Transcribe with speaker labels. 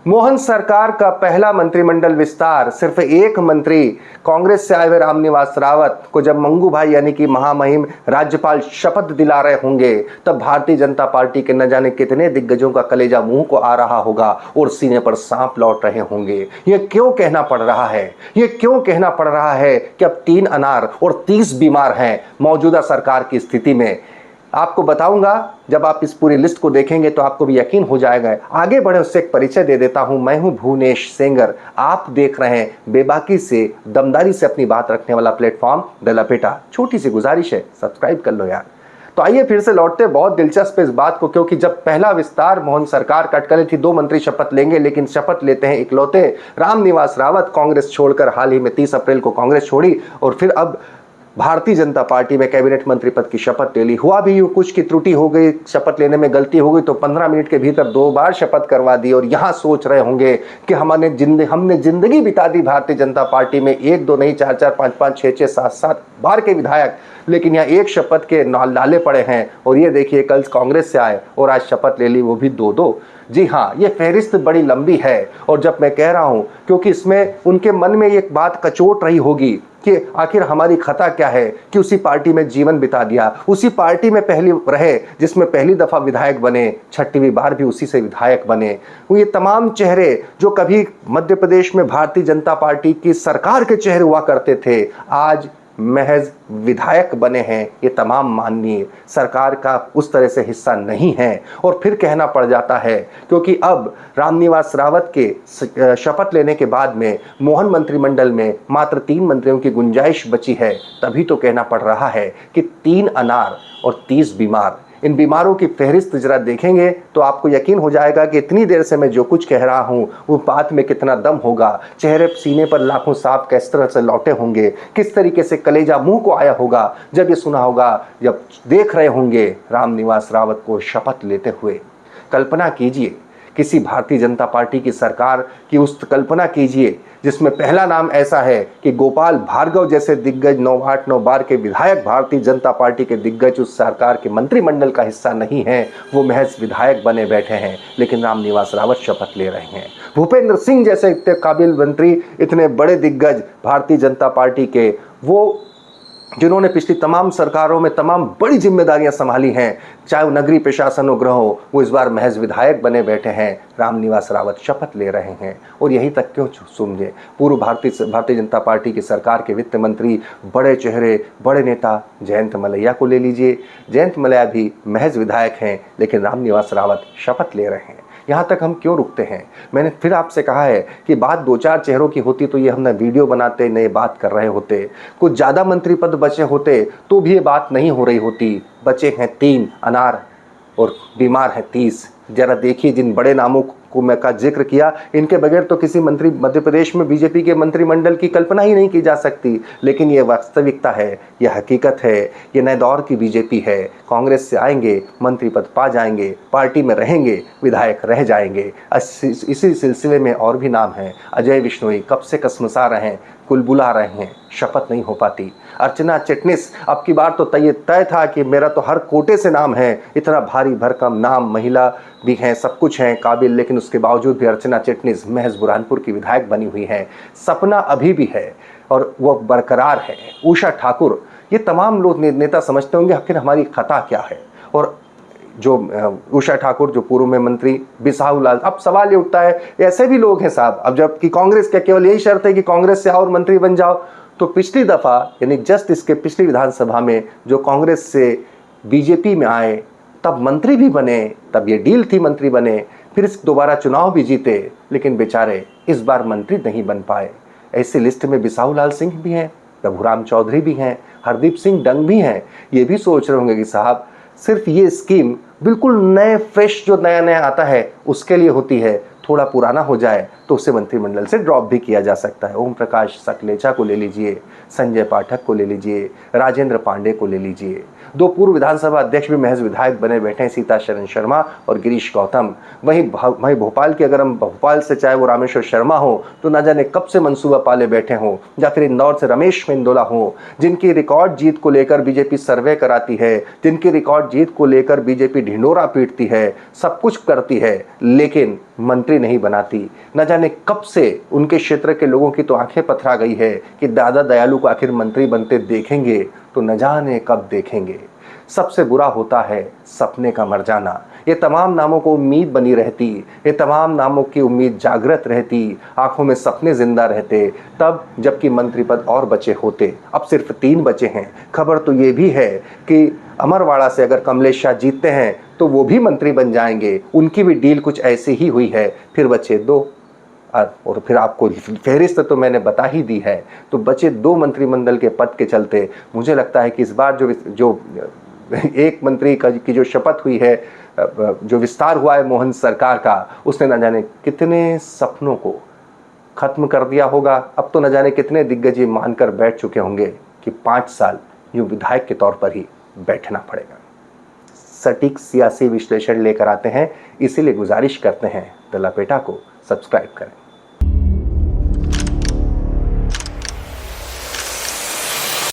Speaker 1: मोहन सरकार का पहला मंत्रिमंडल विस्तार, सिर्फ एक मंत्री कांग्रेस से आए हुए रामनिवास रावत को जब मंगू भाई यानी कि महामहिम राज्यपाल शपथ दिला रहे होंगे, तब भारतीय जनता पार्टी के न जाने कितने दिग्गजों का कलेजा मुंह को आ रहा होगा और सीने पर सांप लौट रहे होंगे। ये क्यों कहना पड़ रहा है? ये क्यों कहना पड़ रहा है कि अब 3 अनार और 30 बीमार हैं मौजूदा सरकार की स्थिति में? आपको बताऊंगा, जब आप इस पूरी लिस्ट को देखेंगे तो आपको भी यकीन हो जाएगा। आगे बढ़े उससे एक परिचय दे देता हूं। मैं हूं भुवनेश सेंगर। आप देख रहे हैं बेबाकी से, दमदारी से अपनी बात रखने वाला प्लेटफॉर्म द लपेटा। छोटी सी गुजारिश है, सब्सक्राइब कर लो यार। तो आइए फिर से लौटते, बहुत दिलचस्प इस बात को, क्योंकि जब पहला विस्तार मोहन सरकार का अटकलें थी 2 मंत्री शपथ लेंगे, लेकिन शपथ लेते हैं इकलौते रामनिवास रावत। कांग्रेस छोड़कर हाल ही में 30 अप्रैल को कांग्रेस छोड़ी और फिर अब भारतीय जनता पार्टी में कैबिनेट मंत्री पद की शपथ ले ली। हुआ भी यूं, कुछ की त्रुटि हो गई, शपथ लेने में गलती हो गई तो 15 मिनट के भीतर 2 बार शपथ करवा दी। और यहां सोच रहे होंगे कि हमने जिंदगी बिता दी भारतीय जनता पार्टी में, 1 2 नहीं 4 4 5 5 6 6 7 7 बार के विधायक, लेकिन यहाँ एक शपथ के नाले पड़े हैं। और ये देखिए, कल कांग्रेस से आए और आज शपथ ले ली, वो भी 2-2। जी हाँ, ये फहरिस्त बड़ी लंबी है। और जब मैं कह रहा हूं, क्योंकि इसमें उनके मन में एक बात कचोट रही होगी कि आखिर हमारी खता क्या है कि उसी पार्टी में जीवन बिता दिया, उसी पार्टी में पहली रहे जिसमें पहली दफा विधायक बने, 6वीं बार भी उसी से विधायक बने। ये तमाम चेहरे जो कभी मध्य प्रदेश में भारतीय जनता पार्टी की सरकार के चेहरे हुआ करते थे, आज महज विधायक बने हैं। ये तमाम माननीय सरकार का उस तरह से हिस्सा नहीं है। और फिर कहना पड़ जाता है, क्योंकि अब रामनिवास रावत के शपथ लेने के बाद में मोहन मंत्रिमंडल में मात्र 3 मंत्रियों की गुंजाइश बची है, तभी तो कहना पड़ रहा है कि 3 अनार और 30 बीमार। इन बीमारों की फहरिस्त जरा देखेंगे तो आपको यकीन हो जाएगा कि इतनी देर से मैं जो कुछ कह रहा हूं वो बात में कितना दम होगा। चेहरे सीने पर लाखों सांप किस तरह से लौटे होंगे, किस तरीके से कलेजा मुंह को आया होगा जब ये सुना होगा, जब देख रहे होंगे रामनिवास रावत को शपथ लेते हुए। कल्पना कीजिए, किसी भारतीय जनता पार्टी की सरकार की उस कल्पना कीजिए जिसमें पहला नाम ऐसा है कि गोपाल भार्गव जैसे दिग्गज 9-8 9 बार के विधायक भारतीय जनता पार्टी के दिग्गज उस सरकार के मंत्रिमंडल का हिस्सा नहीं है, वो महज विधायक बने बैठे हैं, लेकिन रामनिवास रावत शपथ ले रहे हैं। भूपेंद्र सिंह जैसे इतने काबिल मंत्री, इतने बड़े दिग्गज भारतीय जनता पार्टी के, वो जिन्होंने पिछली तमाम सरकारों में तमाम बड़ी जिम्मेदारियां संभाली हैं, चाहे वो नगरीय प्रशासन गृह हो, वो इस बार महज विधायक बने बैठे हैं। रामनिवास रावत शपथ ले रहे हैं। और यहीं तक क्यों समझे, पूर्व भारतीय जनता पार्टी की सरकार के वित्त मंत्री, बड़े चेहरे, बड़े नेता जयंत मलैया को ले लीजिए। जयंत मलैया भी महज विधायक हैं, लेकिन रामनिवास रावत शपथ ले रहे हैं। यहाँ तक हम क्यों रुकते हैं? मैंने फिर आपसे कहा है कि बात 2-4 चेहरों की होती तो ये हम न वीडियो बनाते, नए बात कर रहे होते। कुछ ज़्यादा मंत्री पद बचे होते तो भी ये बात नहीं हो रही होती। बचे हैं 3 अनार और बीमार है 30। जरा देखिए, जिन बड़े नामों को मैं का जिक्र किया, इनके बगैर तो किसी मंत्री मध्य प्रदेश में बीजेपी के मंत्रिमंडल की कल्पना ही नहीं की जा सकती। लेकिन ये वास्तविकता है, ये हकीकत है, ये नए दौर की बीजेपी है। कांग्रेस से आएंगे, मंत्री पद पा जाएंगे, पार्टी में रहेंगे, विधायक रह जाएंगे। इसी सिलसिले में और भी नाम हैं। अजय बिश्नोई कब से कसमसा रहे हैं, कुलबुला रहे हैं, शपथ नहीं हो पाती। अर्चना चिटनिस, अब की बार तो तय था कि मेरा तो हर कोटे से नाम है, इतना भारी भरकम नाम, महिला भी हैं, सब कुछ हैं काबिल, लेकिन उसके बावजूद भी अर्चना चिटनिस महज बुरहानपुर की विधायक बनी हुई है। सपना अभी भी है और वह बरकरार है। उषा ठाकुर, ये तमाम लोग नेता समझते होंगे आखिर हमारी खता क्या है। और जो उषा ठाकुर जो पूर्व में मंत्री, बिसाहू लाल, अब सवाल ये उठता है, ऐसे भी लोग हैं साहब। अब जबकि कांग्रेस का केवल यही शर्त है कि कांग्रेस से और मंत्री बन जाओ, तो पिछली दफा यानी जस्ट इसके पिछली विधानसभा में जो कांग्रेस से बीजेपी में आए तब मंत्री भी बने, तब ये डील थी मंत्री बने, फिर दोबारा चुनाव भी जीते, लेकिन बेचारे इस बार मंत्री नहीं बन पाए। ऐसी लिस्ट में बिसाहू लाल सिंह भी हैं, प्रभुराम चौधरी भी हैं, हरदीप सिंह डंग भी हैं। ये भी सोच रहे होंगे कि साहब सिर्फ ये स्कीम बिल्कुल नए फ्रेश जो नया आता है उसके लिए होती है, थोड़ा पुराना हो जाए तो उसे मंत्रिमंडल से ड्रॉप भी किया जा सकता है। ओम प्रकाश सकलेचा को ले लीजिए, संजय पाठक को ले लीजिए, राजेंद्र पांडे को ले लीजिए। दो पूर्व विधानसभा अध्यक्ष भी महज विधायक बने बैठे हैं, सीताशरण शर्मा और गिरीश गौतम। वहीं भोपाल के, अगर हम भोपाल से चाहे वो रामेश्वर शर्मा हो तो ना जाने कब से मंसूबा पाले बैठे हों, या फिर इंदौर से रमेश मेंदोला हो, जिनकी रिकॉर्ड जीत को लेकर बीजेपी सर्वे कराती है, जिनकी रिकॉर्ड जीत को लेकर बीजेपी ढिंढोरा पीटती है, सब कुछ करती है, लेकिन मंत्री नहीं बनाती। न जाने कब से उनके क्षेत्र के लोगों की तो आंखें पथरा गई है कि दादा दयालु को आखिर मंत्री बनते देखेंगे तो न जाने कब देखेंगे। सबसे बुरा होता है सपने का मर जाना। ये तमाम नामों को उम्मीद बनी रहती, ये तमाम नामों की उम्मीद जागृत रहती, आंखों में सपने जिंदा रहते, तब जबकि मंत्री पद और बचे होते। अब सिर्फ 3 बचे हैं। खबर तो ये भी है कि अमरवाड़ा से अगर कमलेश शाह जीतते हैं तो वो भी मंत्री बन जाएंगे, उनकी भी डील कुछ ऐसी ही हुई है। फिर बचे 2, और फिर आपको फहरिस्त तो मैंने बता ही दी है। तो बचे 2 मंत्रिमंडल के पद के चलते मुझे लगता है कि इस बार जो एक मंत्री की जो शपथ हुई है, जो विस्तार हुआ है मोहन सरकार का, उसने न जाने कितने सपनों को खत्म कर दिया होगा। अब तो न जाने कितने दिग्गज ये मानकर बैठ चुके होंगे कि 5 साल यूं विधायक के तौर पर ही बैठना पड़ेगा। सटीक सियासी विश्लेषण लेकर आते हैं, इसीलिए गुजारिश करते हैं द लपेटा को सब्सक्राइब करें।